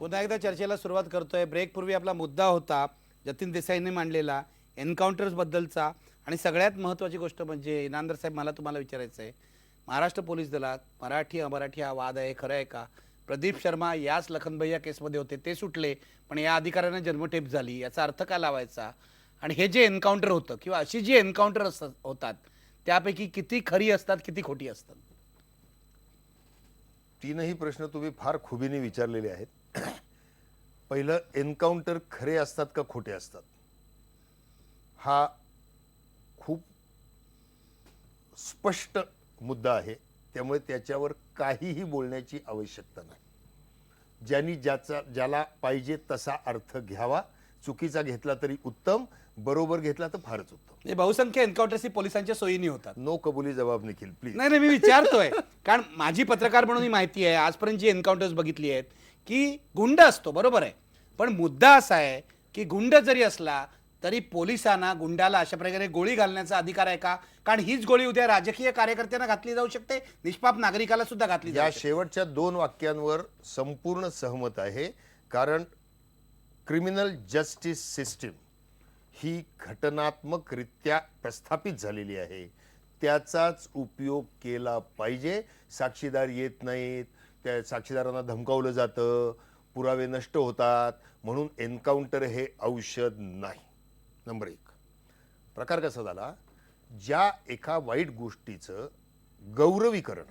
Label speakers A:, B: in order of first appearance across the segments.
A: पुन्हा एकदा चर्चेला सुरुवात करतोय. ब्रेकपूर्वी आपला मुद्दा होता जतीन देसाईंनी मांडलेला एन्काउंटर्स बद्दलचा आणि सगळ्यात महत्त्वाची गोष्ट म्हणजे इनामदार साहेब मला तुम्हाला विचारायचं आहे, महाराष्ट्र पोलीस दलात मराठी अमराठी हा वाद आहे, खरं आहे का? प्रदीप शर्मा याच लखनभैया केसमध्ये होते, ते सुटले, पण या अधिकाऱ्यांना जन्मठेप झाली, याचा अर्थ काय लावायचा? आणि हे जे एन्काउंटर होतं किंवा अशी जी एन्काउंटर होतात त्यापैकी किती खरी असतात, किती खोटी असतात?
B: तीनही प्रश्न तुम्ही फार खुबीने विचारलेले आहेत. पहिलं, एन्काउंटर खरे असतात का खोटे असतात हा खूप स्पष्ट मुद्दा आहे. त्यामुळे त्याच्यावर काहीही बोलण्याची आवश्यकता नाही. ज्याला पाहिजे तसा अर्थ घ्यावा. चुकीचा घेतला तरी उत्तम, बरोबर घेतला तर फारच उत्तम.
A: हे बहुसंख्य एन्काउंटर्स ही पोलिसांच्या सोयीने होतात.
B: नो कबुली जबाब निखिल, प्लीज.
A: नाही मी विचारतोय कारण माझी पत्रकार म्हणून ही माहिती आहे, आजपर्यंत जी एन्काउंटर्स बघितली आहेत की गुंड असतो, बरोबर आहे, पण मुद्दा असा आहे की गुंड जरी असला तरी पोलिसांना गुंडाला अशा प्रकारे गोळी घालण्याचा अधिकार आहे का? कारण हीच गोळी उद्या राजकीय कार्यकर्त्यांना घातली जाऊ शकते, निष्पाप नागरिकाला सुद्धा घातली जाऊ
B: या
A: शकते.
B: शेवटच्या दोन वाक्यांवर संपूर्ण सहमत आहे. कारण क्रिमिनल जस्टिस सिस्टीम ही घटनात्मकरित्या प्रस्थापित झालेली आहे. त्याचाच उपयोग केला पाहिजे. साक्षीदार येत नाहीत, त्या साक्षीदारांना धमकावलं जातं, पुरावे नष्ट होतात, म्हणून एन्काउंटर हे औषध नाही. नंबर एक. प्रकार कसा झाला, ज्या एका वाईट गोष्टीचं गौरवीकरण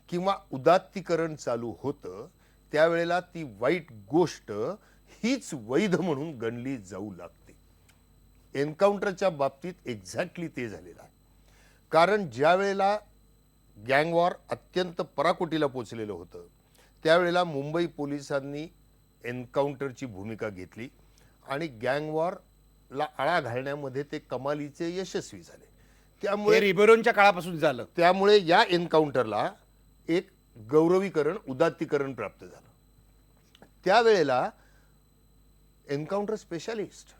B: किंवा उदात्तीकरण चालू होतं त्यावेळेला ती वाईट गोष्ट हीच वैध म्हणून गणली जाऊ लागते. एन्काउंटरच्या बाबतीत एक्झॅक्टली ते झालेलं आहे. कारण ज्या वेळेला गँग वॉर अत्यंत पराकोटीला पोचलेलं होतं त्यावेळेला मुंबई पोलिसांनी एन्काउंटरची भूमिका घेतली आणि गँग वॉरला आळा घालण्यामध्ये ते कमालीचे यशस्वी झाले.
A: हे रिबेरोंच्या काळापासून झालं.
B: त्यामुळे या एन्काउंटरला एक गौरवीकरण, उदात्तीकरण प्राप्त झालं. त्यावेळेला एन्काउंटर स्पेशलिस्ट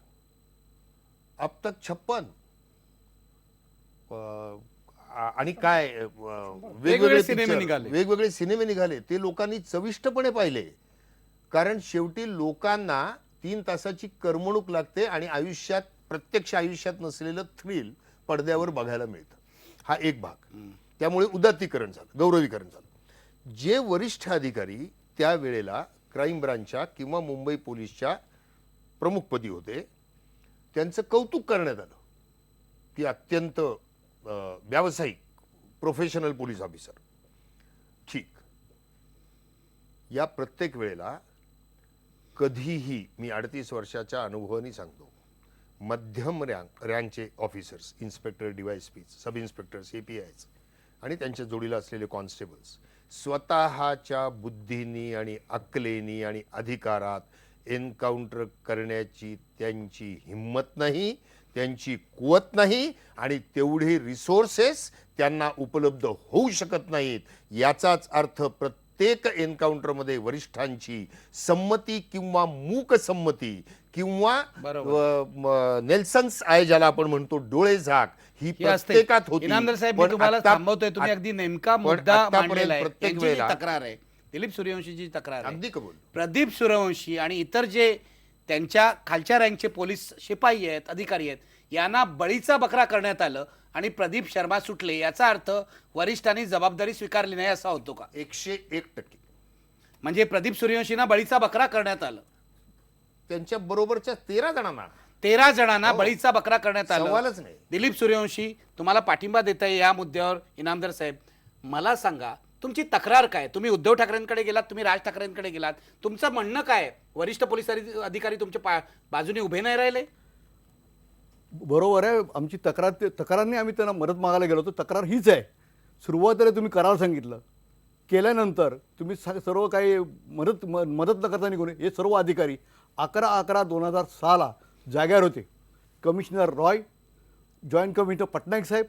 B: अब तक 56 आणि काय
A: वेगवेगळे
B: सिनेमे निघाले. ते लोकांनी चविष्टपणे पाहिले. कारण शेवटी लोकांना 3 तासाची करमणूक लागते आणि आयुष्यात, प्रत्यक्ष आयुष्यात नसलेलं थ्रिल पडद्यावर बघायला मिळतं. हा एक भाग. त्यामुळे उदात्तीकरण झालं, गौरवीकरण झालं. जे वरिष्ठ अधिकारी त्यावेळेला क्राईम ब्रांचच्या किंवा मुंबई पोलीसच्या प्रमुखपदी होते त्यांचं कौतुक करण्यात आलं की अत्यंत व्यावसायिक, प्रोफेशनल पोलीस ऑफिसर. ठीक. या प्रत्येक वेळेला कधीही मी 38 वर्षाच्या अनुभवाने सांगतो, मध्यम रँकचे ऑफिसर्स, इन्स्पेक्टर, डीवायएसपी, सब इन्स्पेक्टर्स, एपीआयच आणि त्यांच्या जोडीला असलेले कॉन्स्टेबल्स स्वतःच्या बुद्धीनी आणि अक्कलेनी आणि अधिकारात एन्काउंटर करण्याची त्यांची हिम्मत नाही, त्यांची कुवत नाही आणि तेवढे रिसोर्सेस त्यांना उपलब्ध होऊ शकत नाहीत. याचाच अर्थ प्रत्येक एन्काउंटरमध्ये वरिष्ठांची संमती किंवा मूक संमती किंवा नेल्सन्स आहे ज्याला आपण म्हणतो डोळे झाक, ही प्रत्येकात होती.
A: इनामदार साहेब, मी तुम्हाला थांबवतोय, तुम्ही अगदी नेमका मुद्दा मांडलेला आहे.
B: प्रत्येक
A: यांची जी
B: वेळेला
A: तक्रार आहे, दिलीप सूर्यवंशीची तक्रार आहे,
B: अगदी कबूल.
A: प्रदीप सूर्यवंशी आणि इतर जे त्यांच्या खालच्या रँकचे पोलीस शिपाई आहेत, अधिकारी आहेत, यांना बळीचा बकरा करण्यात आलं आणि प्रदीप शर्मा सुटले. याचा अर्थ वरिष्ठांनी जबाबदारी स्वीकारली नाही असा होतो का?
B: 101%.
A: म्हणजे प्रदीप सूर्यवंशींना बळीचा बकरा करण्यात आलं.
B: त्यांच्या बरोबरच्या 13 जणांना
A: बळीचा बकरा करण्यात आला.
B: सवालच नाही.
A: दिलीप सूर्यवंशी तुम्हाला पाठिंबा देत आहे या मुद्द्यावर. इनामदार साहेब, मला सांगा तुमची तक्रार काय? तुम्ही उद्धव ठाकरेंकडे गेलात, तुम्ही राज ठाकरेंकडे गेलात, तुमचं म्हणणं काय? वरिष्ठ पोलीस अधिकारी तुमच्या बाजूने उभे नाही राहिले?
C: बरोबर आहे. आमची तक्रारांनी आम्ही त्यांना मदत मागायला गेलो होतो. तक्रार हीच आहे. सुरुवातीला तुम्ही करार सांगितलं, केल्यानंतर तुम्ही सर्व काही मदत न करता निघून हे सर्व अधिकारी 11/11/2006 जाग्यावर होते. Commissioner Roy, joint commissioner Patnaik साहेब,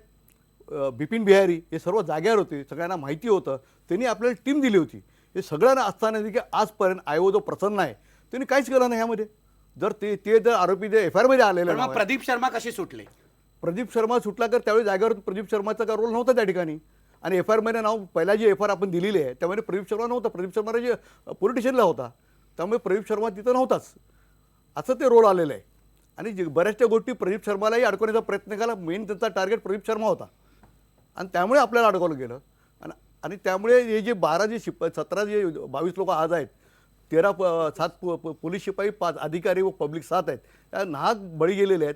C: बिपिन बिहारी हे सर्व जाग्यावर होते. सगळ्यांना माहिती होतं. त्यांनी आपल्याला टीम दिली होती. हे सगळ्यांना असताना की आजपर्यंत आयो जो प्रसन्न आहे त्यांनी काहीच केलं नाही ह्यामध्ये. जर ते जर आरोपी जे एफ आय आरमध्ये आलेले,
A: प्रदीप शर्मा कसे सुटले?
C: प्रदीप शर्मा सुटला तर त्यावेळी जागेवर प्रदीप शर्माचा का रोल नव्हता त्या ठिकाणी. आणि एफ आय आरमध्ये नाव पहिला जी एफ आय आर आपण दिलेली आहे त्यामध्ये प्रदीप शर्मा नव्हता. प्रदीप शर्मा जे पॉलिटिशियनला होता. त्यामुळे प्रदीप शर्मा तिथं नव्हताच, असं ते रोल आलेलं आहे. आणि बऱ्याचशा गोष्टी प्रदीप शर्मालाही अडकवण्याचा प्रयत्न केला. मेन त्यांचा टार्गेट प्रदीप शर्मा होता आणि त्यामुळे आपल्याला अडकवलं गेलं. आणि त्यामुळे हे जे 12 जे 17 जे 22 लोक आज आहेत, 7 पोलीस शिपाई, 5 अधिकारी व पब्लिक 7 आहेत, त्या नाहक बळी गेलेले आहेत.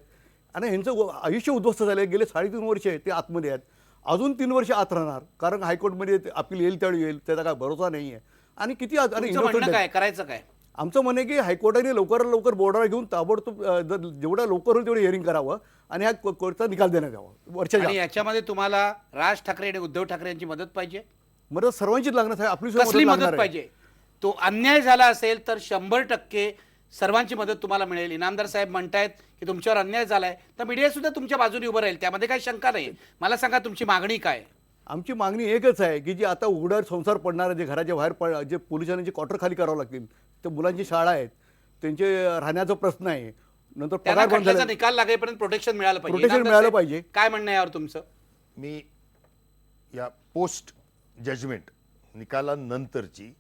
C: आणि ह्यांचं आयुष्य उद्ध्वस्त झालं आहे. गेले 3.5 वर्ष ते आतमध्ये आहेत. अजून 3 वर्ष आत राहणार, कारण हायकोर्टमध्ये अपील येईल त्यावेळी येईल, त्याचा काय भरोसा नाही आहे. आणि किती आणि
A: तुमचं
C: innocent
A: म्हणणं
C: आहेत.
A: काय करायचं काय?
C: आमचं म्हणणं आहे की हायकोर्टाने लवकरात लवकर बोर्डावर घेऊन ताबडतोब जेवढ्या लवकर होईल तेवढं हिअरिंग करावं आणि ह्या कोर्टचा निकाल देण्यात यावा.
A: आणि
C: वर्षाच्या
A: याच्यामध्ये तुम्हाला राज ठाकरे आणि उद्धव ठाकरे यांची मदत पाहिजे.
C: मदत सर्वांचीच लागणार आहे. आपली सुद्धा
A: कसली
C: लागणार
A: मदत
C: आहे.
A: पाहिजे? तो अन्याय झाला असेल तर 100% सर्वांची मदत तुम्हाला मिळेल. इनामदार साहेब म्हणतायत की तुमच्यावर अन्याय झालाय, तर मीडिया सुद्धा तुमच्या बाजूने उभं राहील, त्यामध्ये काही शंका नाही. मला सांगा तुमची मागणी काय?
C: आमची मागणी एकच आहे की जे आता उघड्यावर संसार पडणारे, जे घराच्या बाहेर जे पोलिसांनी जे क्वार्टर खाली करावं लागतील, ते मुलांची शाळा आहेत, त्यांचे राहण्याचा प्रश्न आहे, नंतर
A: त्यांना
C: पगार बंद
A: खटल्याचा
C: झाला,
A: निकाल लागेपर्यंत प्रोटेक्शन मिळालं पाहिजे.
C: Protection
A: इनामदार
C: मिळालं
A: साहेब,
C: पाहिजे.
A: काय म्हणणं आहे यावर तुमचं?
B: मी या पोस्ट जजमेंट निकालानंतरची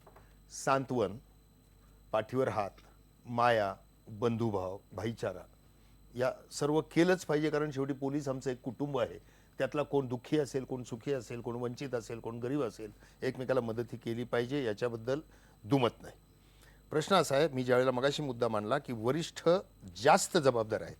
B: सांत्वन, पाठीवर हात, माया, बंधुभाव, भाईचारा या सर्व केलंच पाहिजे. कारण शेवटी पोलीस आमचं एक कुटुंब आहे. त्यातला कोण दुःखी असेल, कोण सुखी असेल, कोण वंचित असेल, कोण गरीब असेल, एकमेकाला मदत ही केली पाहिजे, याच्याबद्दल दुमत नाही. प्रश्न असा आहे, मी ज्यावेळेला मगाशी मुद्दा मांडला की वरिष्ठ जास्त जबाबदार आहेत,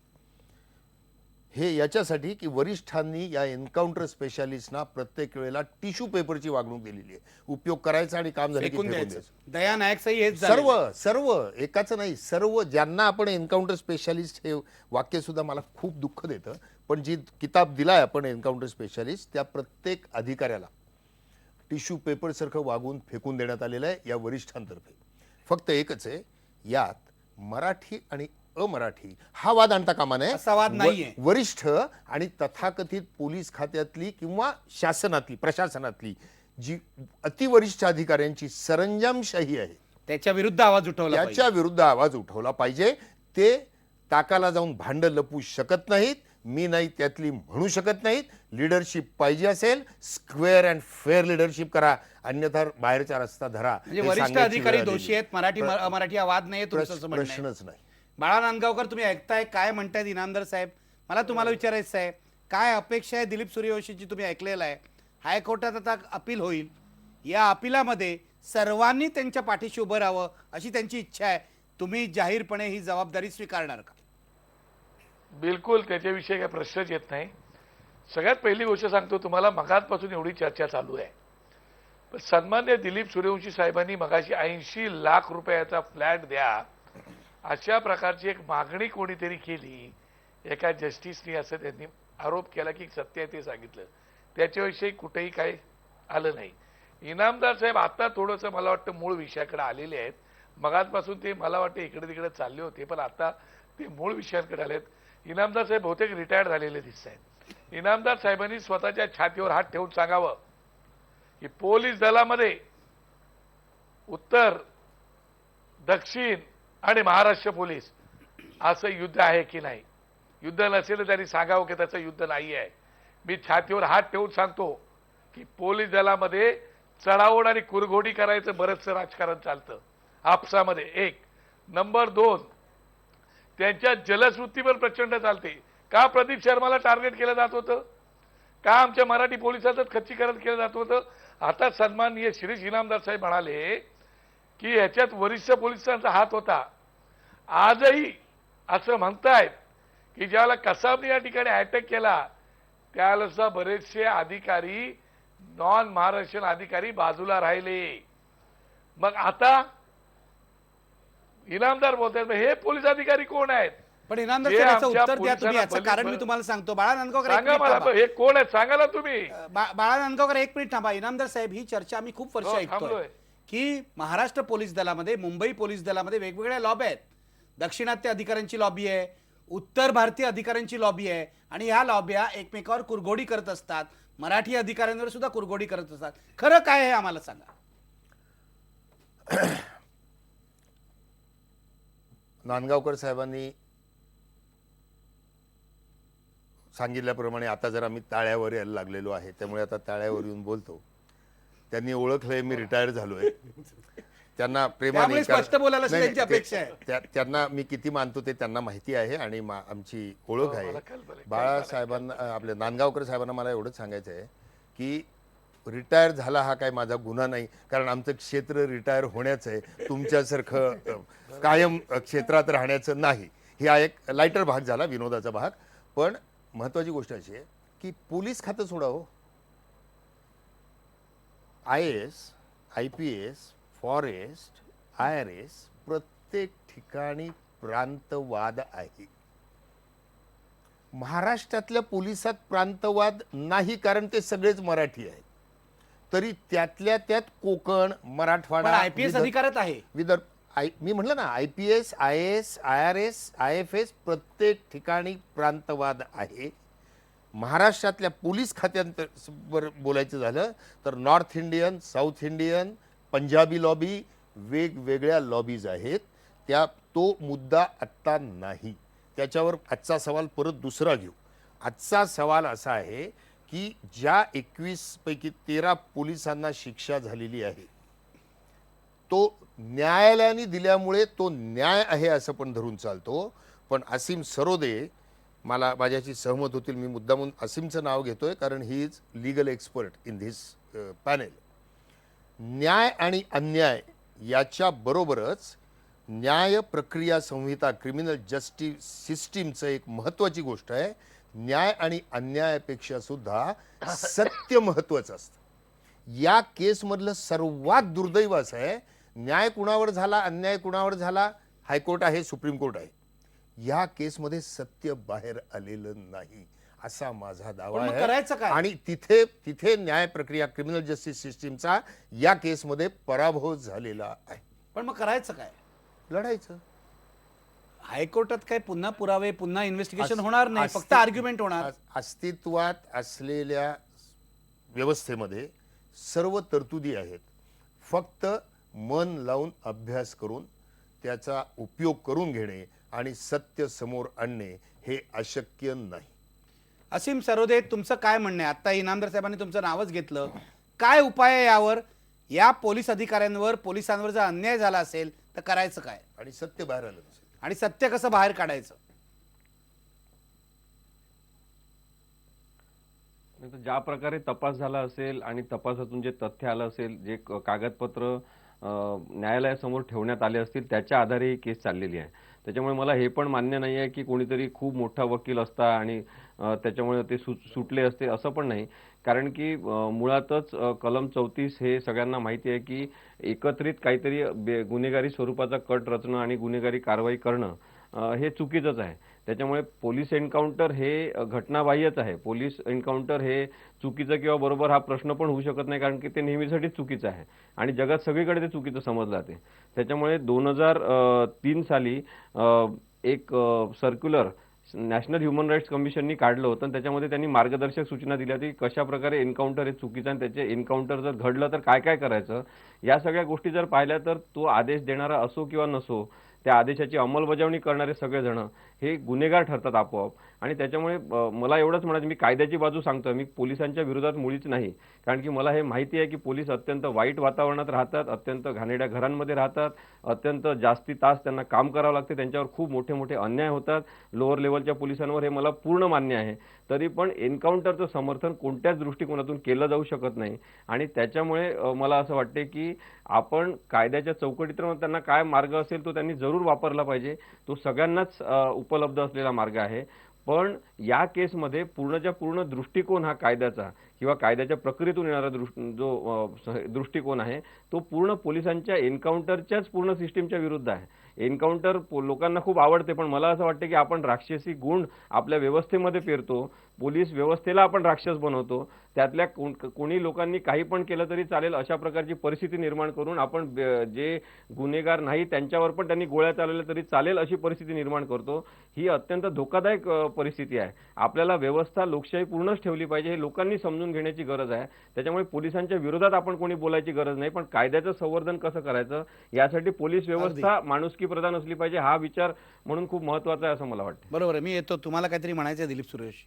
B: हे याच्यासाठी की वरिष्ठांनी या एन्काउंटर स्पेशालिस्टना प्रत्येक वेळेला टिश्यू पेपरची वागणूक दिलेली आहे. उपयोग करायचा आणि काम झालं की
A: फेकून
B: फेकून
A: द्यायचं.
B: द्यायचं.
A: दया नायक साई हेच झालेलं आहे.
B: सर्व सर्व एकाचं नाही, सर्व ज्यांना आपण एन्काउंटर स्पेशालिस्ट हे वाक्य सुद्धा मला खूप दुःख देतं. पण जी किताब दिलाय आपण एन्काउंटर स्पेशालिस्ट, त्या प्रत्येक अधिकाऱ्याला टिश्यू पेपरसारखं वागून फेकून देण्यात आलेलं आहे या वरिष्ठांतर्फे. फक्त एकच आहे, यात मराठी आणि अमराठी हा वाद आणता कामा नये.
A: असा वाद नाहीये.
B: वरिष्ठ आणि तथाकथित पोलीस खात्यातली किंवा शासनातली, प्रशासनातली जी अतिवरिष्ठ अधिकाऱ्यांची सरंजामशाही आहे,
A: त्याच्या विरुद्ध आवाज उठवला पाहिजे.
B: त्याच्या विरुद्ध आवाज उठवला पाहिजे. ते ताकाला जाऊन भांडं लपवू शकत नाहीत, मी नाही त्यातली म्हणू शकत नाहीत. लीडरशिप पाहिजे असेल, स्क्वेअर अँड फेअर लीडरशिप करा, अन्यथा बाहेरचा रस्ता धरा.
A: म्हणजे
B: हे
A: वरिष्ठ
B: सांगायची
A: अधिकारी
B: वेळ आलेली.
A: दोषी आहेत, मराठी अमराठी हा वाद नाहीये तुमचं असं म्हणणं आहे.
B: प्रश्नच नाही.
A: बाळा नांदगावकर, तुम्ही ऐकताय काय म्हणतायत इनामदार साहेब? मला तुम्हाला विचारायचं आहे, काय अपेक्षा आहे दिलीप सूर्यवंशीची? तुम्ही ऐकलेलं आहे हायकोर्टात आता अपील होईल, या अपिलामध्ये सर्वांनी त्यांच्या पाठीशी उभं राहावं अशी त्यांची इच्छा आहे. तुम्ही जाहीरपणे ही जबाबदारी स्वीकारणार का?
D: बिलकुल, त्याच्याविषयी काही प्रश्नच येत नाही. सगळ्यात पहिली गोष्ट सांगतो तुम्हाला, मगाचपासून एवढी चर्चा चालू आहे, पण सन्मान्य दिलीप सूर्यवंशी साहेबांनी मगाशी 80 लाख रुपयाचा फ्लॅट द्या अशा प्रकारची एक मागणी कोणीतरी केली एका जस्टिसनी, असं त्यांनी आरोप केला की सत्य आहे ते सांगितलं. त्याच्याविषयी कुठेही काही आलं नाही. इनामदार साहेब आता थोडंसं मला वाटतं मूळ विषयाकडे आलेले आहेत. मगाचपासून ते मला वाटतं इकडे तिकडे चालले होते, पण आता ते मूळ विषयांकडे आलेत. इनामदार साहेब बहुतेक रिटायर्ड झालेले दिसत आहेत. इनामदार साहेबांनी स्वतःच्या छातीवर हात ठेवून सांगावं की पोलीस दलामध्ये उत्तर, दक्षिण आणि महाराष्ट्र पोलीस असं युद्ध आहे की नाही. युद्ध नसेल तर त्यांनी सांगावं की त्याचं युद्ध नाही आहे. मी छातीवर हात ठेवून सांगतो की पोलीस दलामध्ये चढाओढ आणि कुरघोडी करायचं बरंचसं राजकारण चालतं आपसामध्ये. एक नंबर 2, त्यांच्या जलश्रुतीवर प्रचंड चालते. का प्रदीप शर्माला टार्गेट केलं जात होतं? का आमच्या मराठी पोलिसांचं खच्चीकरण केलं जात होतं? आता सन्माननीय शिरीष इनामदार साहेब म्हणाले की ह्याच्यात वरिष्ठ पोलिसांचा हात होता. आजही असं म्हणतायत की ज्याला कसाबने या ठिकाणी अटॅक केला त्यावेळेस बरेचसे अधिकारी, नॉन महाराष्ट्रीयन अधिकारी बाजूला राहिले. मग आता इनामदार बोलतात हे पोलीस अधिकारी कोण आहेत?
A: पण इनामदार
D: जे
A: साहेब याचं
D: आमच्या
A: उत्तर द्या तुम्ही. याचं
D: पोलिसांना
A: कारण मी तुम्हाला सांगतो. बाळा नांदगावकर, एक
D: सांगा
A: मिनिट
D: मला,
A: थांबा.
D: हे कोण आहेत सांगा ना तुम्ही.
A: बाळा नांदगावकर, एक मिनिट थांबा. इनामदार साहेब, ही चर्चा आम्ही खूप वर्ष
D: हो,
A: ऐकतोय
D: थांबलोय.
A: की महाराष्ट्र पोलीस दलामध्ये, मुंबई पोलीस दलामध्ये वेगवेगळ्या लॉबी आहेत. दक्षिणात्य अधिकाऱ्यांची लॉबी आहे, उत्तर भारतीय अधिकाऱ्यांची लॉबी आहे, आणि ह्या लॉब्या एकमेकावर कुरघोडी करत असतात. मराठी अधिकाऱ्यांवर सुद्धा कुरघोडी करत असतात. खरं काय आहे आम्हाला सांगा.
B: नांदगावकर साहेबांनी सांगितल्याप्रमाणे आता जरा मी ताळ्यावर यायला लागलेलो आहे, त्यामुळे आता ताळ्यावर येऊन बोलतो. त्यांनी ओळखलंय मी रिटायर झालोय. त्यांना प्रेमाने
A: त्यामुळे स्पष्ट बोलायला अशी
B: नाही,
A: त्यांची
B: नाही,
A: अपेक्षा आहे.
B: त्यांना मी किती मानतो ते त्यांना माहिती आहे आणि आमची ओळख
D: मला
B: आहे.
D: कल्पना आहे.
B: बाळासाहेबांना आपल्या नांदगावकर साहेबांना मला एवढंच सांगायचं आहे की रिटायर झाला हा काय माझा गुन्हा नाही, कारण आमचं क्षेत्र रिटायर होण्याचं आहे, तुमच्यासारखं कायम क्षेत्रात राहण्याचं नाही. हा एक लाईटर भाग झाला, विनोदाचा भाग. पण महत्वाची गोष्ट अशी आहे की पोलीस खातं सोडा हो. IAS, IPS, फॉरेस्ट, IRS प्रत्येक ठिकाणी प्रांतवाद आहे. महाराष्ट्रातल्या पोलिसात प्रांतवाद नाही, कारण ते सगळेच मराठी आहेत. तरी त्यातल्या त्यात कोकण,
A: पण
B: मराठवाडा,
A: IPS अधिकारात आहे.
B: मी म्हटलं ना, IPS, IAS, IRS, IFS प्रत्येक ठिकाणी प्रांतवाद आहे. महाराष्ट्रातल्या पोलीस खात्यांवर बोलायचं झालं तर north Indian, south Indian, Punjabi lobby, वेगवेगळ्या लॉबीज आहेत. तो मुद्दा आत्ता नाही. त्याच्यावर आजचा सवाल परत दुसरा घेऊ. आजचा सवाल असा आहे की ज्या 21 पैकी 13 पोलिसांना शिक्षा झालेली आहे, तो न्यायालयाने दिल्यामुळे तो न्याय आहे असं पण धरून चालतो. पण असीम सरोदे मला माझ्याशी सहमत होतील. मी मुद्दामून असीमचं नाव घेतोय कारण he is legal expert in this panel. न्याय आणि अन्याय याच्या बरोबरच न्याय प्रक्रिया संहिता, क्रिमिनल जस्टिस सिस्टीमचं एक महत्त्वाची गोष्ट आहे. न्याय आणि अन्यायापेक्षा सुद्धा सत्य महत्त्वाचं असतं. या केसमधलं सर्वात दुर्दैव असं आहे, न्याय कुणावर झाला, अन्याय कुणावर झाला, हायकोर्ट आहे, सुप्रीम कोर्ट आहे. या केसमध्ये सत्य बाहेर आलेलं नाही असा माझा दावा
A: पण मग करायचं
B: आहे.
A: काय?
B: आणि तिथे न्याय प्रक्रिया, क्रिमिनल जस्टिस सिस्टीमचा या केसमध्ये पराभव झालेला आहे.
A: पण मग करायचं काय?
B: लढायचं.
A: हायकोर्टात काय पुन्हा पुरावे, पुन्हा इन्व्हेस्टिगेशन होणार नाही, फक्त आर्ग्युमेंट होणार.
B: अस्तित्वात असलेल्या व्यवस्थेमध्ये सर्व तरतुदी आहेत. फक्त मन लावून अभ्यास करून त्याचा उपयोग करून घेणे आणि सत्य समोर आणणे हे अशक्य नाही.
A: असीम सरोदे, तुमचं काय म्हणणं आहे? आता इनामदार साहेबांनी तुमचं नावच घेतलं. काय उपाय आहे यावर? या पोलीस अधिकाऱ्यांवर, पोलिसांवर जर अन्याय झाला असेल तर करायचं काय?
B: आणि सत्य बाहेर आलं नसेल.
A: आणि सत्य कसं बाहेर काढायचं?
E: नाही तर ज्या प्रकारे तपास झाला असेल आणि तपासातून जे तथ्य आलं असेल, जे कागदपत्र न्यायालयासमोर ठेवण्यात आले असतील, त्याच्या आधारे ही केस चाललेली आहे. त्याच्यामुळे मला हे पण मान्य नाही आहे की कोणीतरी खूप मोठा वकील असता आणि त्याच्यामुळे ते सुटले असते, असं पण नाही. कारण की मुळातच कलम 34 हे सगळ्यांना माहिती आहे की एकत्रित काहीतरी गुन्हेगारी स्वरूपाचा कट रचणं आणि गुन्हेगारी कारवाई करणं हे चुकीचंच आहे. त्याच्यामुळे पोलीस एन्काउंटर हे घटनाबाह्यच आहे. पोलीस एन्काउंटर हे चुकीचं किंवा बरोबर हा प्रश्न पण होऊ शकत नाही, कारण की ते नेहमीसाठी चुकीचं आहे आणि जगात सगळीकडे ते चुकीचं समजलं जाते. त्याच्यामुळे 2003 साली एक सर्क्युलर नॅशनल ह्युमन राईट्स कमिशननी काढलं होतं. त्याच्यामध्ये त्यांनी मार्गदर्शक सूचना दिल्या होती कशा प्रकारे एन्काउंटर हे चुकीचं आणि त्याचे एन्काउंटर जर घडलं तर काय काय करायचं. या सगळ्या गोष्टी जर पाहिल्या तर तो आदेश देणारा असो किंवा नसो, त्या आदेशाची अंमलबजावणी करणारे सगळेजण हे गुन्हेगार ठरतात आपोआप. आणि त्याच्यामुळे मला एवढंच म्हणायचं, मी कायद्याची बाजू सांगतो, मी पोलिसांच्या विरोधात मुळीच नाही. कारण की मला हे माहिती आहे की पोलीस अत्यंत वाईट वातावरणात राहतात, अत्यंत घाणेरड्या घरांमध्ये राहतात, अत्यंत जास्ती तास त्यांना काम करावं लागते, त्यांच्यावर खूप मोठे मोठे अन्याय होतात लोअर लेवलच्या पोलिसांवर, हे मला पूर्ण मान्य आहे. तरी पण एन्काउंटरचं समर्थन कोणत्याच दृष्टिकोनातून केलं जाऊ शकत नाही. आणि त्याच्यामुळे मला असं वाटते की आपण कायद्याच्या चौकटीत राहून त्यांना काय मार्ग असेल तो त्यांनी जरूर वापरला पाहिजे. तो सगळ्यांनाच उपलब्ध असलेला मार्ग आहे. पण या केसमध्ये पूर्णच्या पूर्ण दृष्टिकोन हा कायद्याचा किंवा कायद्याच्या प्रक्रियेतून येणारा जो दृष्टिकोन आहे तो पूर्ण पोलिसांच्या एन्काउंटरच्याच पूर्ण सिस्टीमच्या विरुद्ध आहे. एन्काउंटर लोकांना खूप आवडते, पण मला असं वाटतं की आपण राक्षसी गुण आपल्या व्यवस्थेमध्ये पेरतो, पोलीस व्यवस्थेला आपण राक्षस बनवतो. त्यातल्या कोणी लोकांनी काही पण केलं तरी चालेल अशा प्रकारची परिस्थिती निर्माण करून आपण जे गुन्हेगार नाही त्यांच्यावर पण त्यांनी गोळ्या चालवल्या तरी चालेल अशी परिस्थिती निर्माण करतो. ही अत्यंत धोकादायक परिस्थिती आहे. आपल्याला व्यवस्था लोकशाही पूर्णच ठेवली पाहिजे, हे लोकांनी समजून घेण्याची गरज आहे. त्याच्यामुळे पोलिसांच्या विरोधात आपण कोणी बोलायची गरज नाही, पण कायद्याचं संवर्धन कसं करायचं यासाठी पोलीस व्यवस्था माणुसकी प्रधान असली पाहिजे, हा विचार म्हणून खूप महत्वाचा आहे असं मला वाटतं.
A: बरोबर आहे. मी येतो. तुम्हाला काहीतरी म्हणायचं आहे दिलीप सुरेश?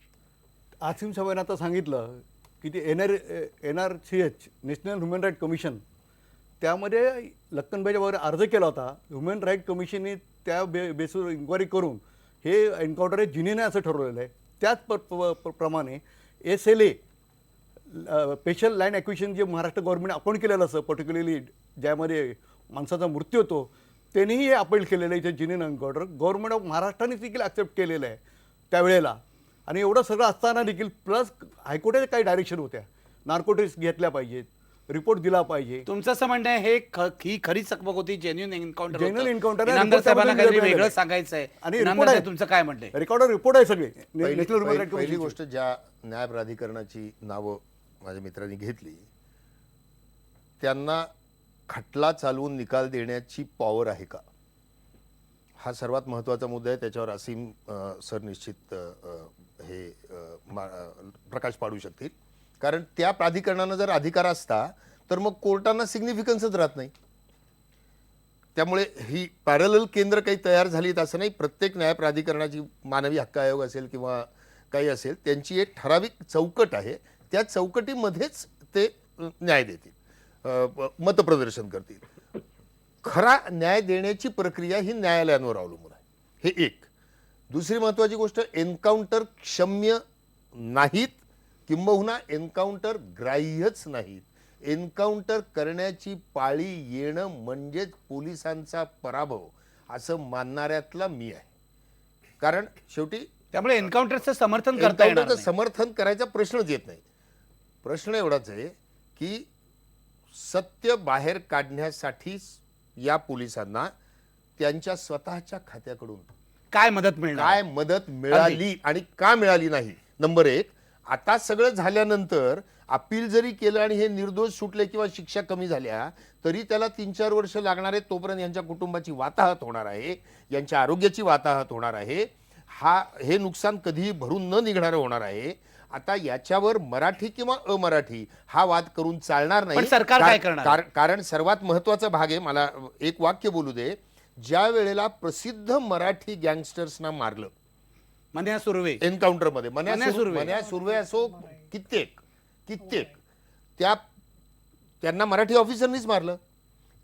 C: आसिम साहेबांनी आता सांगितलं की ते NRCH national human right commission त्यामध्ये लक्कनबाईच्या वगैरे अर्ज केला होता. ह्युमन राईट कमिशनने त्या बेसवर इन्क्वायरी करून हे एन्काउंटर हे जिनीने असं ठरवलेलं आहे. प्रमाणे SLA स्पेशल लाईन ॲक्विशन जे महाराष्ट्र गव्हर्नमेंट अपॉइंट केलेलं असं पर्टिक्युलरली ज्यामध्ये माणसाचा मृत्यू होतो त्यांनीही हे अपील केलेलं आहे. इथे जिनीन एन्काउंटर गव्हर्नमेंट ऑफ महाराष्ट्राने देखील ॲक्सेप्ट केलेलं आहे त्यावेळेला. आणि एवढं सगळं असताना देखील प्लस हायकोर्टाच्या काही डायरेक्शन होत्या, नार्कोटिक्स घेतल्या पाहिजेत, रिपोर्ट दिला पाहिजे.
A: तुमचं असं म्हणणं आहे ही खरी चकमक होती, जेन्युइन एन्काउंटर
C: Genuine encounter आहे.
A: इनामदार साहेबांना
C: report
A: काहीतरी
C: त्यामध्ये
A: वेगळं
C: आहे.
A: सांगायचं आहे.
C: आणि
A: इनामदार
C: report आहे.
A: साहेब, तुमचं काय म्हणणं आहे?
C: रेकॉर्डर रिपोर्ट आहे सगळे
B: पहिली
C: नॅशनल ह्युमन राईट
B: पहिली
C: कमिशनची.
B: गोष्ट ज्या न्याय प्राधिकरणाची नावं माझ्या मित्रांनी घेतली त्यांना खटला चालवून निकाल देण्याची पॉवर आहे का, हा सर्वात महत्त्वाचा मुद्दा आहे. त्याच्यावर असीम सर निश्चित प्रकाश पाडू शकतील. कारण त्या प्राधिकरणानं जर अधिकार असता तर मग कोर्टांना सिग्निफिकन्सच राहत नाही. त्यामुळे ही पॅरलल केंद्र काही तयार झालीत असं नाही. प्रत्येक न्याय प्राधिकरणाची मानवी हक्क आयोग असेल किंवा काही असेल त्यांची एक ठराविक चौकट आहे. त्या चौकटीमध्येच ते न्याय देतील, मतप्रदर्शन करतील. खरा न्याय देण्याची प्रक्रिया ही न्यायालयांवर अवलंबून आहे. हे एक. दुसरी महत्त्वाची गोष्ट, एन्काउंटर क्षम्य नाहीत, किंबहुना एन्काउंटर ग्राह्यच नाहीत. एन्काउंटर करण्याची पाळी येणं म्हणजेच पोलिसांचा पराभव असं मानणाऱ्यातला मी आहे. कारण शेवटी
A: त्यामुळे एन्काउंटरचं समर्थन करता येणार
B: एन्काउंटरचं
A: नाही.
B: समर्थन करायचा प्रश्नच येत नाही. प्रश्न एवढाच आहे की सत्य बाहेर काढण्यासाठी या पोलिसांना त्यांच्या स्वतःच्या खात्याकडून
A: काय मदत मिळणार?
B: काय मदत मिळाली आणि का मिळाली नाही. नंबर एक, आता सगळं झाल्यानंतर अपील जरी केलं आणि हे निर्दोष सुटले किंवा शिक्षा कमी झाल्या तरी त्याला 3-4 वर्ष लागणार आहेत. तोपर्यंत यांच्या कुटुंबाची वाताहत होणार आहे, यांच्या आरोग्याची वाताहत होणार आहे. हे नुकसान कधीही भरून न निघणारं होणार आहे. आता याच्यावर मराठी किंवा अमराठी हा वाद करून चालणार
A: पण
B: नाही.
A: सरकार काय करणार?
B: कारण सर्वात महत्वाचा भाग आहे, मला एक वाक्य बोलू दे. ज्या वेळेला प्रसिद्ध मराठी गँगस्टर्सना मारलं
A: मन्या सुर्वे,
B: एन्काउंटर मध्ये,
A: मन्या सुर्वे.
B: मन्या सुर्वे असो, कित्येक त्यांना मराठी ऑफिसरनीच मारलं.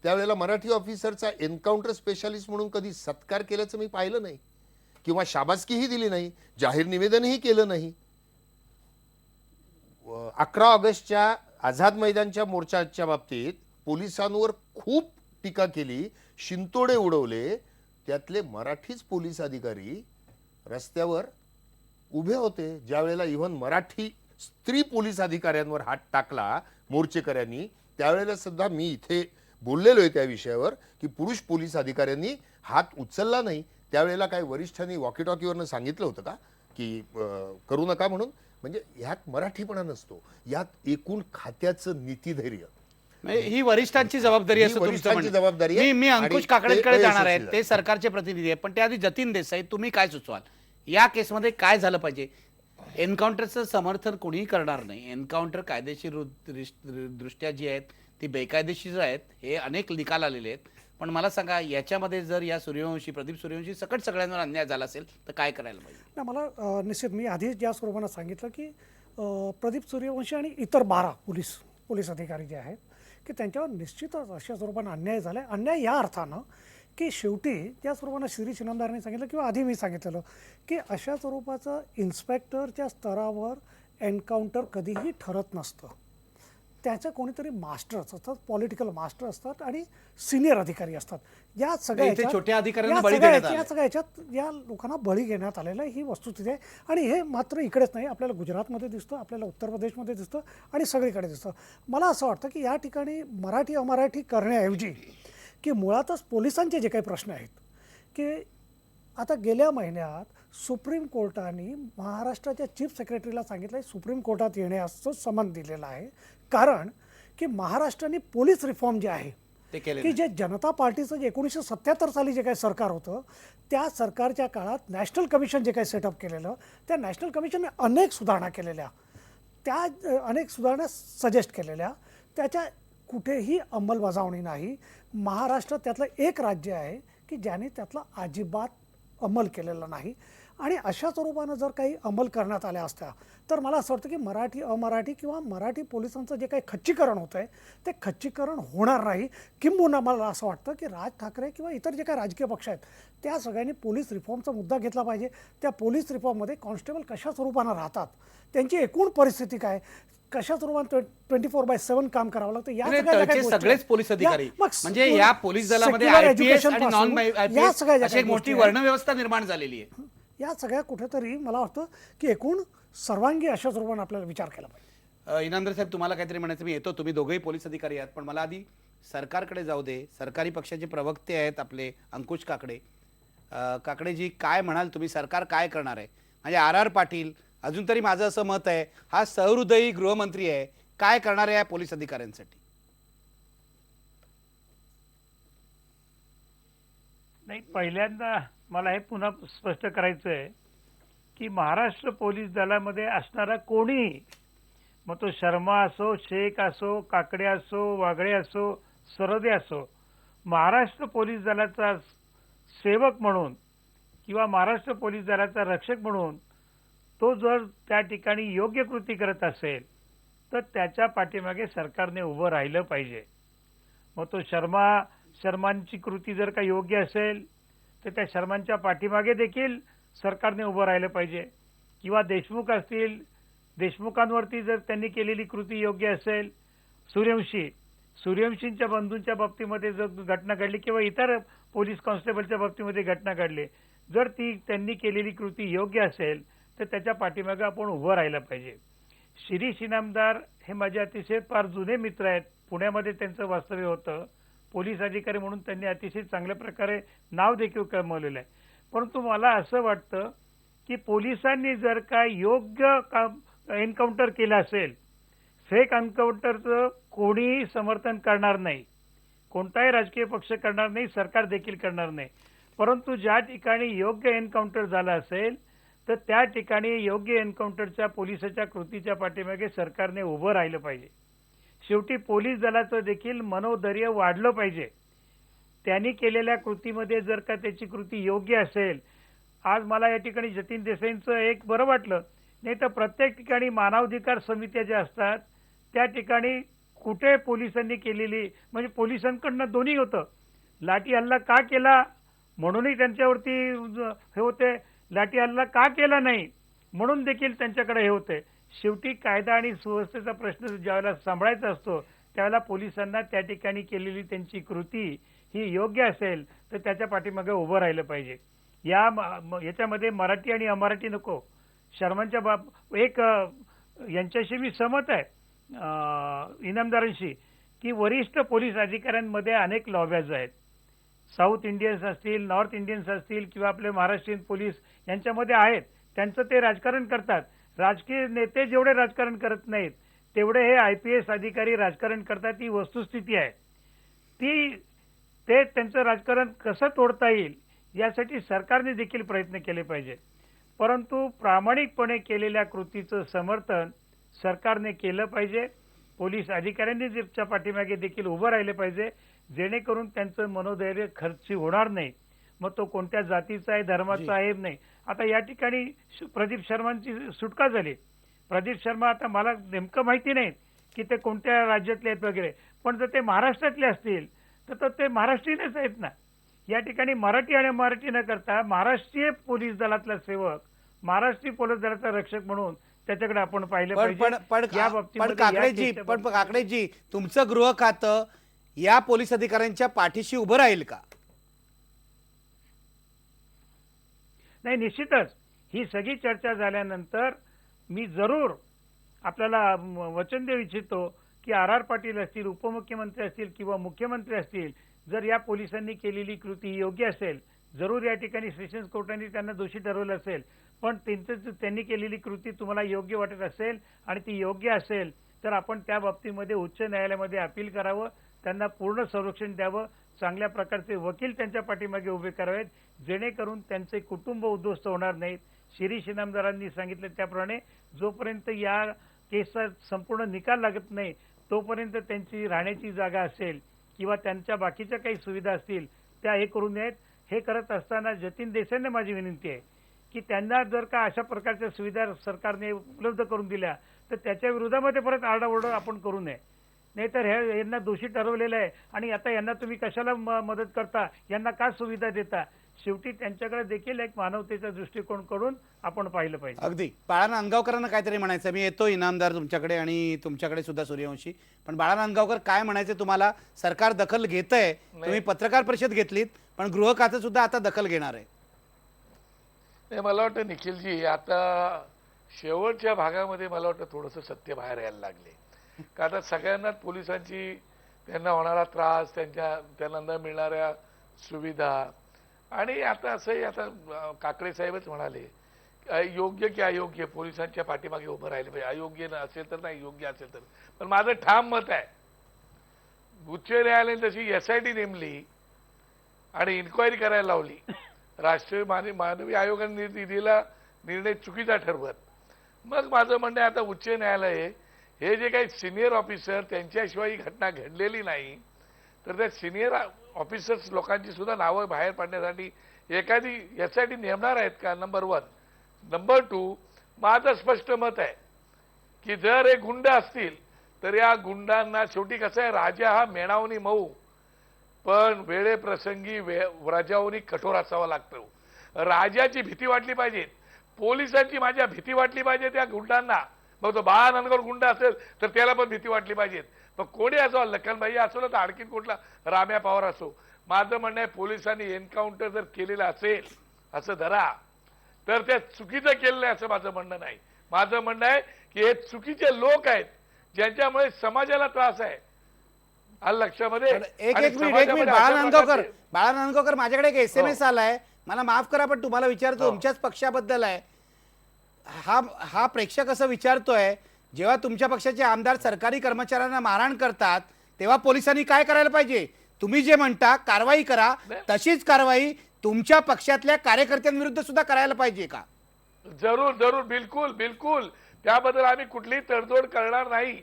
B: त्यावेळेला मराठी ऑफिसरचा एन्काउंटर स्पेशालिस्ट म्हणून कधी सत्कार केल्याचं मी पाहिलं नाही किंवा शाबासकीही दिली नाही, जाहीर निवेदनही केलं नाही. 11 ऑगस्टच्या आझाद मैदानच्या मोर्चाच्या बाबतीत पोलिसांवर खूप टीका केली, शिंतोडे उडवले. त्यातले मराठीच पोलीस अधिकारी रस्त्यावर उभे होते. ज्या वेळेला इव्हन मराठी स्त्री पोलीस अधिकाऱ्यांवर हात टाकला मोर्चेकऱ्यांनी, त्यावेळेला सुद्धा मी इथे बोललेलो आहे त्या विषयावर की पुरुष पोलीस अधिकाऱ्यांनी हात उचलला नाही. त्यावेळेला काय वरिष्ठांनी वॉकीटॉकीवरनं सांगितलं होतं का की करू नका म्हणून? म्हणजे ह्यात मराठीपणा नसतो, यात एकूण खात्याचं नीतिधैर्य.
A: म्हणजे ही वरिष्ठांची जबाबदारी
B: ही
A: असं तुमचं
B: वरिष्ठांची
A: म्हणणं.
B: जबाबदारी आहे.
A: मी अंकुश
B: आणि
A: काकडेंकडे
B: ते
A: जाणार आहे.
B: अयशस्वी
A: ते सरकारचे प्रतिनिधी आहे. पण त्याआधी जतीन देसाई, तुम्ही काय सुचवाल या केसमध्ये काय झालं पाहिजे? एन्काउंटरचं समर्थन कोणीही करणार नाही. एन्काउंटर कायदेशीर दृष्ट्या जी आहेत ती बेकायदेशीर आहेत, हे अनेक निकाल आलेले आहेत. पण मला सांगा, याच्यामध्ये जर या प्रदीप सूर्यवंशी सकट सगळ्यांवर अन्याय झाला असेल तर काय करायला पाहिजे?
F: ना मला निश्चित, मी आधीच ज्या स्वरूपानं सांगितलं की प्रदीप सूर्यवंशी आणि इतर 12 पोलीस अधिकारी जे आहेत की त्यांच्यावर निश्चितच अशा स्वरूपानं अन्याय झाला आहे. अन्याय या अर्थानं की शेवटी ज्या स्वरूपानं शिरीष इनामदारांनी सांगितलं किंवा आधी मी सांगितलेलं की अशा स्वरूपाचं इन्स्पेक्टरच्या स्तरावर एन्काउंटर कधीही ठरत नसतं. त्याचं कोणीतरी मास्टर्स असतात, पॉलिटिकल मास्टर असतात आणि सिनियर अधिकारी असतात. या सगळ्या
A: इथे छोट्या अधिकाऱ्यांना
F: या
A: बळी
F: सगळ्या
A: देण्यात आलंय.
F: या सगळ्या ह्याच्यात या लोकांना बळी घेण्यात आलेलं आहे, ही वस्तुस्थिती आहे. आणि हे मात्र इकडेच नाही, आपल्याला गुजरातमध्ये दिसतं, आपल्याला उत्तर प्रदेशमध्ये दिसतं आणि सगळीकडे दिसतं. मला असं वाटतं की या ठिकाणी मराठी अमराठी करण्याऐवजी की मुळातच पोलिसांचे जे काही प्रश्न आहेत की आता गेल्या महिन्यात सुप्रीम कोर्टाने महाराष्ट्राच्या चीफ सेक्रेटरीला सांगितलं आहे सुप्रीम कोर्टात येण्याचं समन दिलेलं आहे. कारण की महाराष्ट्राने पोलीस रिफॉर्म जे आहे
A: ते केले
F: की जे जनता पार्टीचं जे 1977 साली जे काही सरकार होतं त्या सरकारच्या काळात नॅशनल कमिशन जे काही सेटअप केलेलं, त्या नॅशनल कमिशनने अनेक सुधारणा केलेल्या, त्या अनेक सुधारणा सजेस्ट केलेल्या, त्याच्या कुठेही अंमलबजावणी नाही. महाराष्ट्र त्यातलं एक राज्य आहे की ज्याने त्यातला अजिबात अंमल केलेला नाही. आणि अशा स्वरूपानं जर काही अंमल करण्यात आल्या असत्या तर मला असं वाटतं की मराठी अमराठी किंवा मराठी पोलिसांचं जे काही खच्चीकरण होतं आहे ते खच्चीकरण होणार नाही. किंबहुना मला असं वाटतं की राज ठाकरे किंवा इतर जे काही राजकीय पक्ष आहेत त्या सगळ्यांनी पोलीस रिफॉर्मचा मुद्दा घेतला पाहिजे. त्या पोलीस रिफॉर्ममध्ये कॉन्स्टेबल कशा स्वरूपानं राहतात, त्यांची एकूण परिस्थिती काय, कशा स्वरूपात 24/7 काम करावं लागतं, या
A: म्हणजे
F: सगळ्या ज्या काही
A: तळचे
F: गोष्टी
A: सगळेच
F: आहेत,
A: पोलीस अधिकारी
F: मग
A: म्हणजे या पोलीस दलामध्ये
F: secular
A: आयपीएस
F: education
A: आणि
F: पासून
A: नॉन
F: या
A: आयपीएस
F: सगळ्या ज्या
A: अशी एक
F: काही
A: मोठी
F: गोष्टी आहेत,
A: वर्णव्यवस्था निर्माण झालेली आहे.
F: या सगळ्या कुठेतरी मला वाटतं की एकूण सर्वांगी अशा स्वरूपानं आपल्याला विचार केला पाहिजे.
A: इनामदार साहेब, तुम्हाला काहीतरी म्हणायचं, मी येतो, तुम्ही दोघेही पोलीस अधिकारी आहात, पण मला आधी सरकारकडे जाऊ दे. सरकारी पक्षाचे प्रवक्ते आहेत आपले अंकुश काकडे. काकडेजी, काय म्हणाल तुम्ही, सरकार काय करणार आहे? म्हणजे आर पाटील, अजून तरी माझं असं मत आहे, हा सहृदयी गृहमंत्री आहे, काय करणार आहे या पोलीस अधिकाऱ्यांसाठी?
G: नाही, पहिल्यांदा मला हे पुन्हा स्पष्ट करायचं आहे की महाराष्ट्र पोलीस दलामध्ये असणारा कोणीही, मग तो शर्मा असो, शेख असो, काकडे असो, वागळे असो, सरदे असो, महाराष्ट्र पोलीस दलाचा सेवक म्हणून किंवा महाराष्ट्र पोलीस दलाचा रक्षक म्हणून तो जर त्या ठिकाणी योग्य कृती करत असेल तर त्याच्या पाठीमागे सरकारने उभं राहिलं पाहिजे. मग तो शर्मांची कृती जर का योग्य असेल तर त्या शर्मांच्या पाठीमागे देखील सरकारने उभं राहिलं पाहिजे. किंवा देशमुख असतील, देशमुखांवरती जर त्यांनी केलेली कृती योग्य असेल, सूर्यवंशींच्या बंधूंच्या बाबतीमध्ये जर घटना घडली किंवा इतर पोलीस कॉन्स्टेबलच्या बाबतीमध्ये घटना घडली, जर त्यांनी केलेली कृती योग्य असेल तर त्याच्या पाठीमागे आपण उभं राहिलं पाहिजे. शिरीष इनामदार हे माझे अतिशय फार जुने मित्र आहेत. पुण्यामध्ये त्यांचं वास्तव्य होतं. पोलीस अधिकारी म्हणून त्यांनी अतिशय चांगल्या प्रकारे नाव देखील कमवलेलं आहे. परंतु मला असं वाटतं की पोलिसांनी जर का योग्य एन्काउंटर केलं असेल, फेक एन्काउंटरचं कोणीही समर्थन करणार नाही, कोणताही राजकीय पक्ष करणार नाही, सरकार देखील करणार नाही. परंतु ज्या ठिकाणी योग्य एन्काउंटर झालं असेल तर त्या ठिकाणी योग्य एन्काउंटरच्या पोलिसाच्या कृतीच्या पाठीमागे सरकारने उभं राहिलं पाहिजे. शेवटी पोलीस दलाचं देखील मनोधैर्य वाढलं पाहिजे. त्यांनी केलेल्या कृतीमध्ये जर का त्याची कृती योग्य असेल, आज मला या ठिकाणी जतीन देसाईंचं एक बरं वाटलं, नाही तर प्रत्येक ठिकाणी मानवाधिकार समित्या ज्या असतात त्या ठिकाणी कुठे पोलिसांनी केलेली, म्हणजे पोलिसांकडनं दोन्ही होतं, लाठी हल्ला का केला म्हणूनही त्यांच्यावरती हे होते, लाठी हल्ला का केला नाही म्हणून देखील त्यांच्याकडे हे होते. शेवटी कायदा आणि सुव्यवस्थेचा प्रश्न ज्यावेळेला सांभाळायचा असतो त्यावेळेला पोलिसांना त्या ठिकाणी केलेली त्यांची कृती ही योग्य असेल तर त्याच्या पाठीमागे उभं राहिलं पाहिजे. याच्यामध्ये मराठी आणि अमराठी नको. शर्मांच्या यांच्याशी मी सहमत आहे इनामदारांशी की वरिष्ठ पोलीस अधिकाऱ्यांमध्ये अनेक लॉब्याज आहेत. साऊथ इंडियन्स असतील, नॉर्थ इंडियन्स असतील किंवा आपले महाराष्ट्रीयन पोलीस यांच्यामध्ये आहेत. त्यांचं ते राजकारण करतात. राजकीय नेते जेवढे राजकारण करत नाहीत तेवढे हे IPS अधिकारी राजकारण करतात. ही वस्तुस्थिती आहे. ते त्यांचं राजकारण कसं तोडता येईल यासाठी सरकारने देखील प्रयत्न केले पाहिजे. परंतु प्रामाणिकपणे केलेल्या कृतीचं समर्थन सरकारने केलं पाहिजे. पोलीस अधिकाऱ्यांनी त्याच्या पाठीमागे देखील उभं राहिले पाहिजे, जेणेकरून त्यांचं मनोधैर्य खर्ची होणार नाही. मग तो कोणत्या जातीचा आहे, धर्माचा आहे नाही. आता या ठिकाणी प्रदीप शर्मांची सुटका झाली. प्रदीप शर्मा, आता मला नेमकं माहिती नाही की ते कोणत्या राज्यातले आहेत वगैरे, पण जर ते महाराष्ट्रातले असतील तर ते महाराष्ट्रीयनच आहेत ना. या ठिकाणी मराठी आणि मराठी न करता महाराष्ट्रीय पोलीस दलातला सेवक, महाराष्ट्रीय पोलीस दलाचा रक्षक म्हणून त्याच्याकडे आपण पाहिलं पाहिजे. या बाबतीमध्ये
A: पण काकडेजी, तुमचं गृह खातं या पोलीस अधिकाऱ्यांच्या पाठीशी उभं राहील का?
G: नाही, निश्चितच ही सगळी चर्चा झाल्यानंतर मी जरूर आपल्याला वचन देऊ इच्छितो की आर पाटील असतील, उपमुख्यमंत्री असतील किंवा मुख्यमंत्री असतील, जर या पोलिसांनी केलेली कृती योग्य असेल, जरूर या ठिकाणी सेशन्स कोर्टाने त्यांना दोषी ठरवलं असेल, पण त्यांनी केलेली कृती तुम्हाला योग्य वाटत असेल आणि ती योग्य असेल तर आपण त्या बाबतीमध्ये उच्च न्यायालयामध्ये अपील करावं, त्यांना पूर्ण संरक्षण द्यावं, चांगल्या प्रकारचे वकील त्यांच्या पाठीमागे उभे करावेत, जेणेकरून त्यांचे कुटुंब उद्ध्वस्त होणार नाहीत. शिरीष इनामदारांनी सांगितलं त्याप्रमाणे जोपर्यंत या केसचा संपूर्ण निकाल लागत नाही तोपर्यंत त्यांची राहण्याची जागा असेल किंवा त्यांच्या बाकीच्या काही सुविधा असतील त्या हे करू नयेत. हे करत असताना जतीन देसाईंना माझी विनंती आहे की त्यांना जर का अशा प्रकारच्या सुविधा सरकारने उपलब्ध करून दिल्या तर त्याच्या विरोधामध्ये परत आरडाओरडा आपण करू नये. नाहीतर हे यांना दोषी ठरवलेलं आहे आणि आता यांना तुम्ही कशाला मदत करता, यांना का सुविधा देता. शेवटी त्यांच्याकडे देखील एक मानवतेचा दृष्टिकोन करून आपण पाहिलं पाहिजे.
A: अगदी बाळा नांदगावकरांना काहीतरी म्हणायचं. मी येतो इनामदार तुमच्याकडे आणि तुमच्याकडे सुद्धा सूर्यवंशी, पण बाळा नांदगावकर काय म्हणायचं तुम्हाला? सरकार दखल घेतंय, तुम्ही पत्रकार परिषद घेतलीत, पण गृह खातं सुद्धा आता दखल घेणार आहे.
D: नाही, मला वाटतं निखिलजी आता शेवटच्या भागामध्ये मला वाटतं थोडंसं सत्य बाहेर यायला लागले. का आता सगळ्यांनाच पोलिसांची त्यांना होणारा त्रास, त्यांना न मिळणाऱ्या सुविधा, आणि आता असंही आता काकडे साहेबच म्हणाले योग्य की अयोग्य पोलिसांच्या पाठीमागे उभं राहिले पाहिजे. अयोग्य असेल तर नाही, योग्य असेल तर. पण माझं ठाम मत आहे, उच्च न्यायालयाने जशी SIT नेमली आणि इन्क्वायरी करायला लावली, राष्ट्रीय मानवी आयोगाने दिलेला निर्णय चुकीचा ठरवत, मग माझं म्हणणं आहे आता उच्च न्यायालय हे जे काही सिनियर ऑफिसर त्यांच्याशिवाय ही घटना घडलेली नाही, तर त्या सिनियर ऑफिसर्स लोकांची सुद्धा नावं बाहेर पाडण्यासाठी एखादी SIT नेमणार आहेत का? नंबर 1. नंबर 2, माझं स्पष्ट मत आहे की जर हे गुंड असतील तर या गुंडांना शेवटी कसं आहे, राजा हा मेणावनी मऊ, पण वेळेप्रसंगी राजावनी कठोर असावा लागतो. राजाची भीती वाटली पाहिजे, पोलिसांची माझ्या भीती वाटली पाहिजे त्या गुंडांना. मग तो बाळा नांदगाव गुंड असेल तर त्याला पण भीती वाटली पाहिजे. मग कोणी असो, लखनभाई असो ना तर आणखीन कुठला राम्या पवार असो. माझं म्हणणं आहे पोलिसांनी एन्काउंटर जर केलेलं असेल असं धरा, तर त्या चुकीचं केलेलं आहे असं माझं म्हणणं नाही. माझं म्हणणं आहे की हे चुकीचे लोक आहेत ज्यांच्यामुळे समाजाला त्रास आहे. आलं लक्षामध्ये?
A: एक
D: आणि
A: एक मिनिट
D: समाजामध्ये
A: बाळा
D: अशा
A: नांदगावकर,
D: प्रकारचे-
A: बाळा नांदगावकर, माझ्याकडे एक SMS आलाय, मला माफ करा पण तुम्हाला विचारतो,
D: हो.
A: तुमच्याच पक्षाबद्दल आहे. हा प्रेक्षक असं विचारतोय, जेव्हा तुमच्या पक्षाचे आमदार सरकारी कर्मचाऱ्यांना मारहाण करतात तेव्हा पोलिसांनी काय करायला पाहिजे? तुम्ही जे म्हणता कारवाई करा, तशीच कारवाई तुमच्या पक्षातल्या कार्यकर्त्यांविरुद्ध सुद्धा करायला पाहिजे का?
D: जरूर जरूर, बिलकुल बिलकुल. त्याबद्दल आम्ही कुठलीही तडजोड करणार नाही.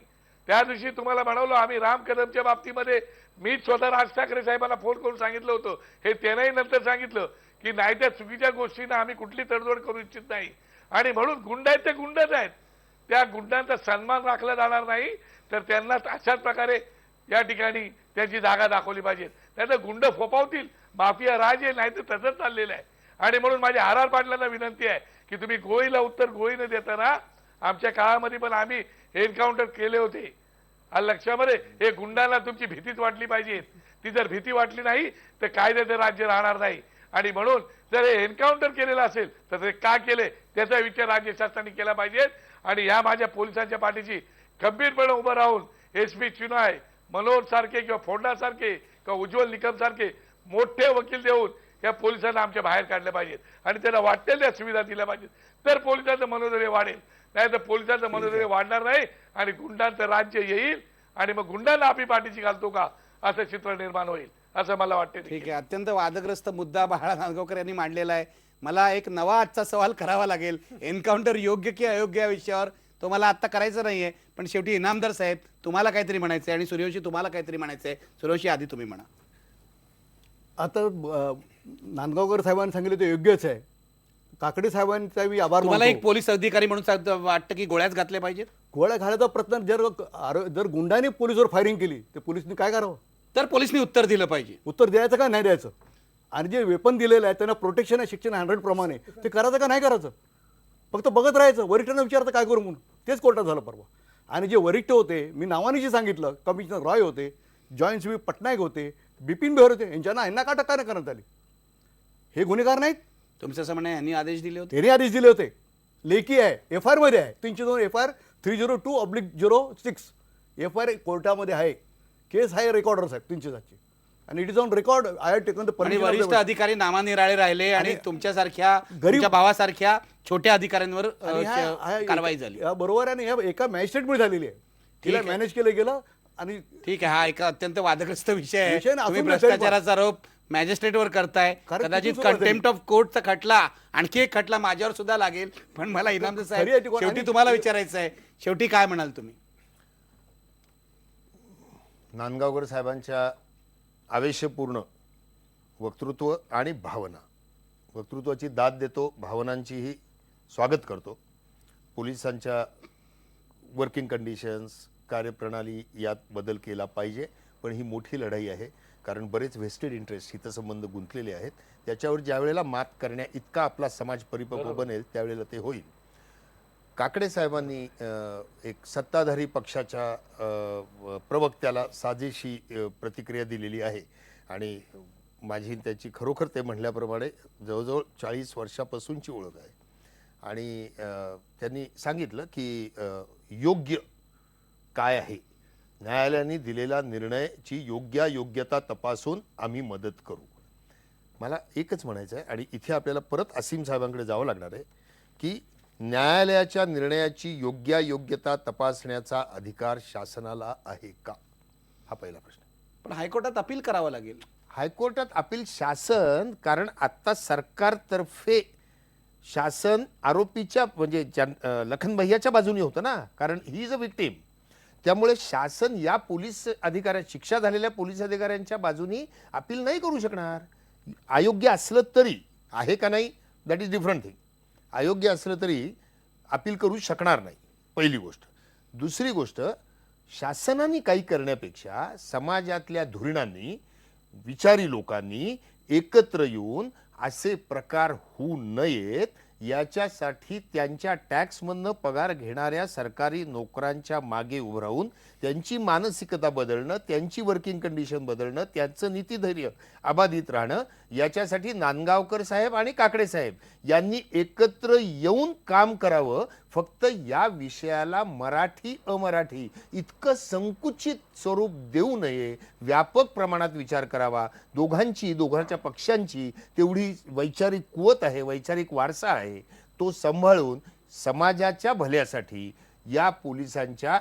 D: त्या दिवशी तुम्हाला म्हणवलं आम्ही राम कदमच्या बाबतीमध्ये, मी स्वतः राज ठाकरे साहेबांना फोन करून सांगितलं होतं, हे त्यांनाही नंतर सांगितलं की नाही त्या चुकीच्या गोष्टींना आम्ही कुठली तडजोड करू इच्छित नाही. आणि म्हणून गुंड आहेत ते गुंडच आहेत, त्या गुंडांचा सन्मान राखला जाणार नाही, तर त्यांना अशाच प्रकारे या ठिकाणी त्यांची जागा दाखवली पाहिजे. नाहीतर गुंड फोपावतील, माफिया राज आहे, नाही तर तसंच चाललेलं आहे. आणि म्हणून माझ्या RR पाटलांना विनंती आहे की तुम्ही गोळीला उत्तर गोळीने देताना, आमच्या काळामध्ये पण आम्ही एन्काउंटर केले होते, लक्षामध्ये. हे गुंडांना तुमची भीतीच वाटली पाहिजे. ती जर भीती वाटली नाही तर कायद्याचं राज्य राहणार नाही. आणि म्हणून जर हे एन्काउंटर केलेलं असेल तर ते का केले त्याचा विचार राज्य शासनाने केला पाहिजे. आणि या माझ्या पोलिसांच्या पाठीशी खंबीरपणे उभं राहून SP चिनाय, मनोज सारखे किंवा फोंडा सारखे किंवा उज्ज्वल निकम सारखे मोठे वकील देऊन या पोलिसांना आमच्या बाहेर काढले पाहिजेत आणि त्यांना वाटेल त्या सुविधा दिल्या पाहिजेत, तर पोलिसांचं मनोधैर्य वाढेल. नाही तर पोलिसांचं मनोधैर्य वाढणार नाही आणि गुंडांचं राज्य येईल आणि मग गुंडांना आपली पाठीशी घालतो का असं चित्र निर्माण होईल, असं मला वाटते.
A: ठीक आहे, अत्यंत वादग्रस्त मुद्दा बाळा नांदगावकर यांनी मांडलेला आहे. मला एक नवा आजचा सवाल करावा लागेल, एन्काउंटर योग्य की अयोग्य या विषयावर. तो मला आता करायचं नाहीये, पण शेवटी इनामदार साहेब तुम्हाला काहीतरी म्हणायचंय आणि सूर्यवंशी तुम्हाला काहीतरी म्हणायचंय. सूर्यवंशी आधी तुम्ही म्हणा.
C: आता नांदगावकर साहेबांनी सांगितलं ते योग्यच आहे. काकडे साहेबांचा मी आभार
A: तुम्हाला
C: मानतो.
A: एक पोलीस अधिकारी म्हणून वाटतं की गोळ्याच घातल्या पाहिजेत?
C: गोळ्या घालायचा प्रयत्न जर गुंडाने पोलिसवर फायरिंग केली तर पोलिसनी काय करावं?
A: तर पोलिसनी उत्तर दिलं पाहिजे.
C: उत्तर द्यायचं का नाही द्यायचं? आणि जे वेपन दिलेलं आहे त्यांना प्रोटेक्शन आहे शिक्षण 100 प्रमाणे, ते करायचं का नाही करायचं? फक्त बघत राहायचं, वरिष्ठांना विचारतं काय करू म्हणून. तेच कोर्टात झालं परवा. आणि जे वरिष्ठ होते, मी नावाने जे सांगितलं, कमिशनर रॉय होते, जॉईंट CP पटनायक होते, बिपिन बेहर होते, यांना का टक्का करण्यात आली? हे गुन्हेगार नाहीत?
A: तुमचं असं म्हणणं आहे, यांनी आदेश दिले होते?
C: त्यांनी आदेश दिले होते, लेखी आहे, FIR मध्ये आहे, 302 FIR 302/06 FIR कोर्टामध्ये आहे, केस आहे, रेकॉर्डर्स आहेत 307ची, आणि it is on record. I have taken the
A: आणि
C: परमिशन.
A: वरिष्ठ अधिकारी नामानिराळे राहिले आणि
C: आणि
A: तुमच्यासारख्या
C: गरीब-
A: तुमच्या भावासारख्या छोट्या अधिकाऱ्यांवर
C: आणि
A: कारवाई झाली.
C: बरोबर आहे. आणि ह्या एका मॅजिस्ट्रेटमुळे झालेली आहे, तिला
A: आहे.
C: मॅनेज केलं गेलं. आणि
A: ठीक आहे, हा एक अत्यंत वादग्रस्त विषय आहे.
C: विषय ना,
A: तुम्ही
C: असून नसेल
A: भ्रष्टाचाराचा आरोप मॅजिस्ट्रेटवर करताय.
C: कारण
A: कदाचित
C: चुकीचं
A: कंटेम्प्ट ऑफ कोर्टचा खटला, आणखी एक खटला माझ्यावर सुद्धा लागेल. पण मला इनामदार साहेब
C: खरी आहे ती कोण-
A: शेवटी
C: आणि-
A: तुम्हाला विचारायचं आहे, शेवटी काय म्हणाल तुम्ही?
B: नांदगावकर साहेबांच्या आवेशपूर्ण वक्तृत्व आणि भावना वक्तृत्वाची दाद देतो, भावनांचीही स्वागत करतो. पोलिसांच्या वर्किंग कंडिशन्स, कार्यप्रणाली यात बदल केला पाहिजे, पण ही मोठी लढाई आहे, कारण बरेच व्हेस्टेड इंटरेस्ट हितसंबंध गुंतलेले आहेत. त्याच्यावर ज्या वेळेला मात करण्या इतका आपला समाज परिपक्व बनेल त्यावेळेला ते होईल. काकडे साहेबांनी एक सत्ताधारी पक्षाच्या प्रवक्त्याला साजेशी प्रतिक्रिया दिलेली आहे आणि माझी त्याची खरोखर ते म्हणल्याप्रमाणे जवळजवळ 40 वर्षापासूनची ओळख आहे. आणि त्यांनी सांगितलं की योग्य काय आहे, न्यायालयाने दिलेला निर्णयाची योग्यता तपासून आम्ही मदत करू. मला एकच म्हणायचं आहे आणि इथे आपल्याला परत असीम साहेबांकडे जावं लागणार आहे की न्यायालयाच्या निर्णयाची योग्यता तपासण्याचा अधिकार शासनाला आहे का, हा पहिला प्रश्न.
A: पण हायकोर्टात अपील करावं लागेल.
B: हायकोर्टात अपील शासन, कारण आता सरकारतर्फे शासन आरोपीच्या म्हणजे लखन भैयाच्या बाजूने होतं ना, कारण ही इज अ विक्टीम. त्यामुळे शासन या पोलीस अधिकाऱ्या, शिक्षा झालेल्या पोलीस अधिकाऱ्यांच्या बाजूनी अपील नाही करू शकणार. अयोग्य असलं तरी, आहे का नाही दॅट इज डिफरंट थिंग, अयोग्य असलं तरी अपील करू शकणार नाही, पहिली गोष्ट. दुसरी गोष्ट, शासनाने काही करण्यापेक्षा समाजातल्या धुरीणांनी, विचारी लोकांनी एकत्र येऊन असे प्रकार होऊ नयेत याच्यासाठी त्यांच्या टॅक्समधनं पगार घेणाऱ्या सरकारी नोकरांच्या मागे उभं राहून त्यांची मानसिकता बदलणं, त्यांची वर्किंग कंडिशन बदलणं, त्यांचं नीतिधैर्य अबाधित राहणं, याच्यासाठी नांदगावकर साहेब आणि काकडे साहेब यांनी एकत्र येऊन काम करावं. फक्त या विषयाला मराठी अमराठी इतकं संकुचित स्वरूप देऊ नये, व्यापक प्रमाणात विचार करावा. दोघांच्या पक्षांची तेवढी वैचारिक कुवत आहे, वैचारिक वारसा आहे, तो सांभाळून समाजाच्या भल्यासाठी या पोलिसांच्या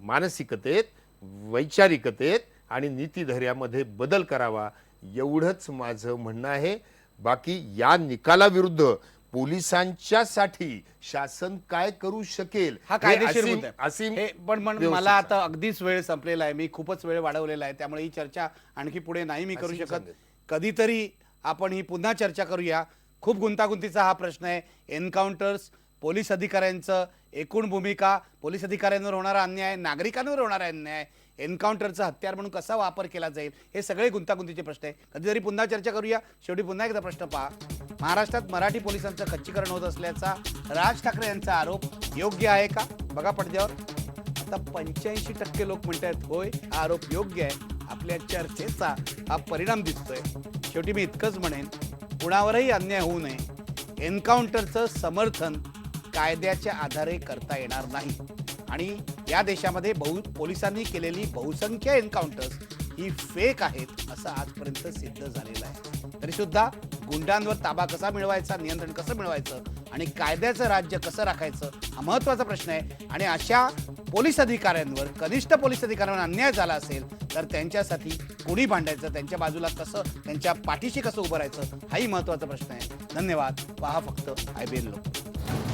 B: मानसिकतेत, वैचारिकतेत आणि नीतिधैर्यामध्ये बदल करावा, एवढंच माझं म्हणणं आहे. बाकी या निकालाविरुद्ध पोलिसांच्यासाठी शासन काय करू शकेल
A: हा कायदेशीर
B: हे
A: मुद्दा आहे.
B: असीम
A: हे पण
B: व्यवस्थित
A: मला आता अगदीच वेळ संपलेला आहे, मी खूपच वेळ वाढवलेला आहे, त्यामुळे ही चर्चा आणखी पुढे नाही मी करू
B: असीम
A: शकत.
B: सांगेल.
A: कधीतरी आपण ही पुन्हा चर्चा करूया. खूप गुंतागुंतीचा हा प्रश्न आहे. एन्काउंटर्स, पोलीस अधिकाऱ्यांचं एकूण भूमिका, पोलीस अधिकाऱ्यांवर होणारा अन्याय, नागरिकांवर होणारा अन्याय, एन्काउंटरचा हत्यार म्हणून कसा वापर केला जाईल, हे सगळे गुंतागुंतीचे प्रश्न आहे. कधीतरी पुन्हा चर्चा करूया. शेवटी पुन्हा एकदा प्रश्न पहा, महाराष्ट्रात मराठी पोलिसांचं खच्चीकरण होत असल्याचा राज ठाकरे यांचा आरोप योग्य आहे का? बघा पडद्यावर. आता 85% लोक म्हणतात होय, हा आरोप योग्य आहे. आपल्या चर्चेचा हा परिणाम दिसतोय. शेवटी मी इतकंच म्हणेन, कुणावरही अन्याय होऊ नये. एन्काउंटरचं समर्थन कायद्याच्या आधारे करता येणार नाही आणि या देशामध्ये पोलिसांनी केलेली बहुसंख्य एन्काउंटर्स ही फेक आहेत असं आजपर्यंत सिद्ध झालेलं आहे. तरीसुद्धा गुंडांवर ताबा कसा मिळवायचा, नियंत्रण कसं मिळवायचं आणि कायद्याचं राज्य कसं राखायचं हा महत्त्वाचा प्रश्न आहे. आणि अशा पोलीस अधिकाऱ्यांवर, कनिष्ठ पोलीस अधिकाऱ्यांवर अन्याय झाला असेल तर त्यांच्यासाठी कुणी भांडायचं, त्यांच्या बाजूला कसं, त्यांच्या पाठीशी कसं उभं राहायचं हाही महत्त्वाचा प्रश्न आहे. धन्यवाद. पहा फक्त IBN लोक.